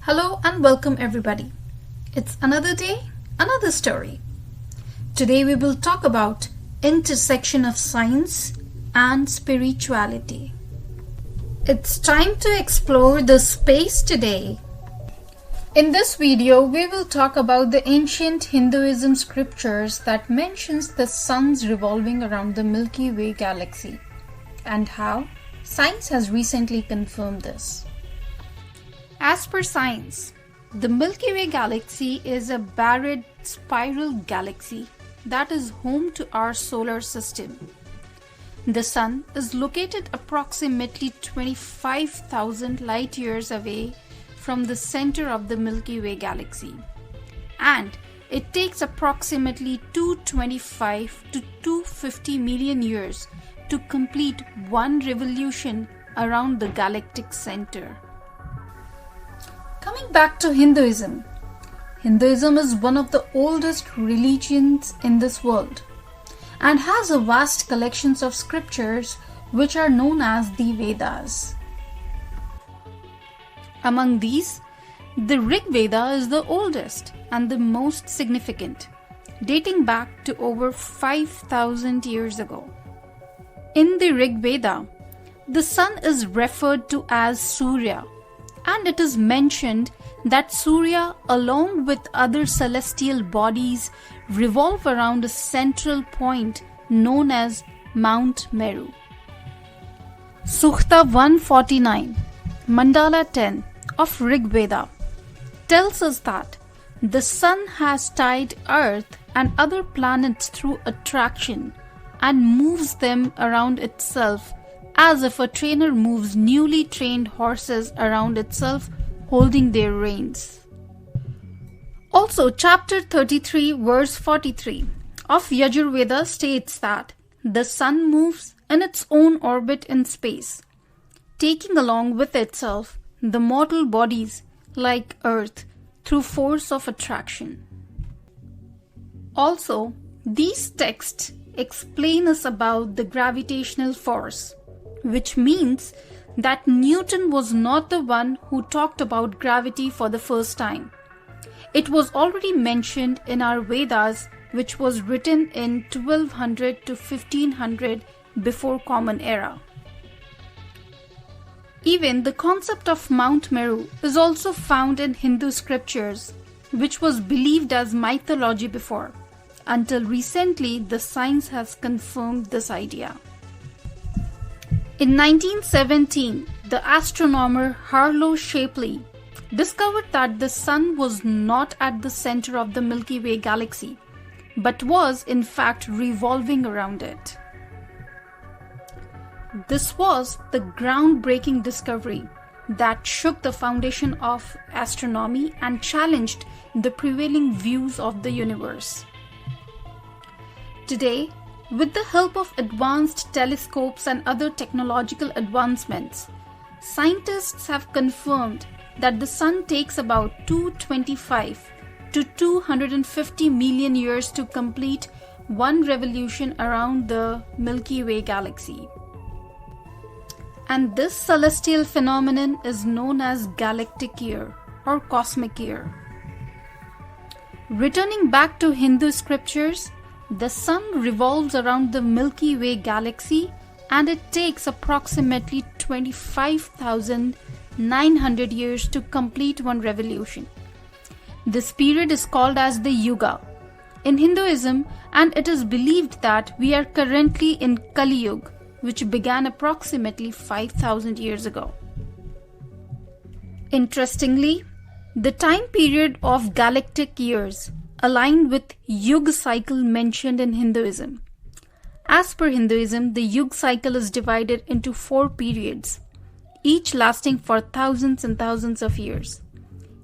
Hello and welcome everybody. It's another day, another story. Today we will talk about intersection of science and spirituality. It's time to explore the space today. In this video, we will talk about the ancient Hinduism scriptures that mentions the sun's revolving around the Milky Way galaxy and how science has recently confirmed this. As per science, the Milky Way galaxy is a barred spiral galaxy that is home to our solar system. The Sun is located approximately 25,000 light years away from the center of the Milky Way galaxy, and it takes approximately 225 to 250 million years to complete one revolution around the galactic center. Coming back to Hinduism. Hinduism is one of the oldest religions in this world and has a vast collections of scriptures which are known as the Vedas. Among these, the Rig Veda is the oldest and the most significant, dating back to over 5,000 years ago. In the Rig Veda, the sun is referred to as Surya, and it is mentioned that Surya, along with other celestial bodies, revolve around a central point known as Mount Meru. Sukta 149, Mandala 10 of Rig Veda tells us that the sun has tied Earth and other planets through attraction and moves them around itself as if a trainer moves newly trained horses around itself holding their reins. Also, chapter 33 verse 43 of Yajurveda states that the sun moves in its own orbit in space, taking along with itself the mortal bodies like Earth through force of attraction. Also, these texts explain us about the gravitational force, which means that Newton was not the one who talked about gravity for the first time. It was already mentioned in our Vedas, which was written in 1200 to 1500 before Common Era. Even the concept of Mount Meru is also found in Hindu scriptures, which was believed as mythology before. Until recently, the science has confirmed this idea. In 1917, the astronomer Harlow Shapley discovered that the sun was not at the center of the Milky Way galaxy, but was in fact revolving around it. This was the groundbreaking discovery that shook the foundation of astronomy and challenged the prevailing views of the universe. Today, with the help of advanced telescopes and other technological advancements, scientists have confirmed that the sun takes about 225 to 250 million years to complete one revolution around the Milky Way galaxy. And this celestial phenomenon is known as galactic year or cosmic year. Returning back to Hindu scriptures, the sun revolves around the Milky Way galaxy and it takes approximately 25,900 years to complete one revolution. This period is called as the Yuga in Hinduism, and it is believed that we are currently in Kali Yuga, which began approximately 5,000 years ago. Interestingly, the time period of galactic years aligned with Yuga cycle mentioned in Hinduism. As per Hinduism, the Yuga cycle is divided into 4 periods, each lasting for thousands and thousands of years.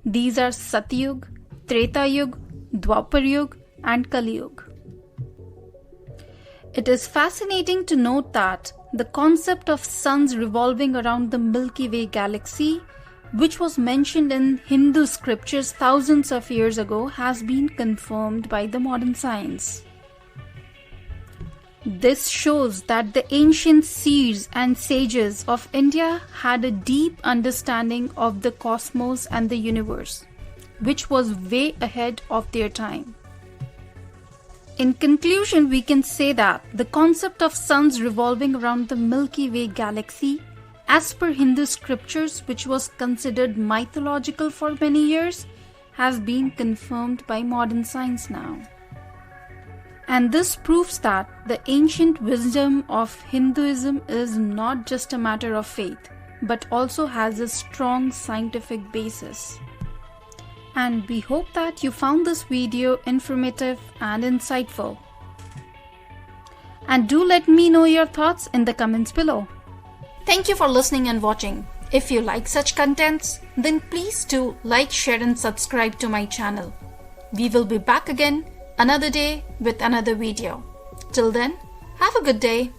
These are Satyug, Treta Yuga, Dwapar Yuga, and Kali Yuga. It is fascinating to note that the concept of suns revolving around the Milky Way galaxy, which was mentioned in Hindu scriptures thousands of years ago, has been confirmed by the modern science. This shows that the ancient seers and sages of India had a deep understanding of the cosmos and the universe, which was way ahead of their time. In conclusion, we can say that the concept of suns revolving around the Milky Way galaxy, as per Hindu scriptures, which was considered mythological for many years, has been confirmed by modern science now. And this proves that the ancient wisdom of Hinduism is not just a matter of faith, but also has a strong scientific basis. And we hope that you found this video informative and insightful. And do let me know your thoughts in the comments below. Thank you for listening and watching. If you like such contents, then please do like, share and subscribe to my channel. We will be back again another day with another video. Till then, have a good day.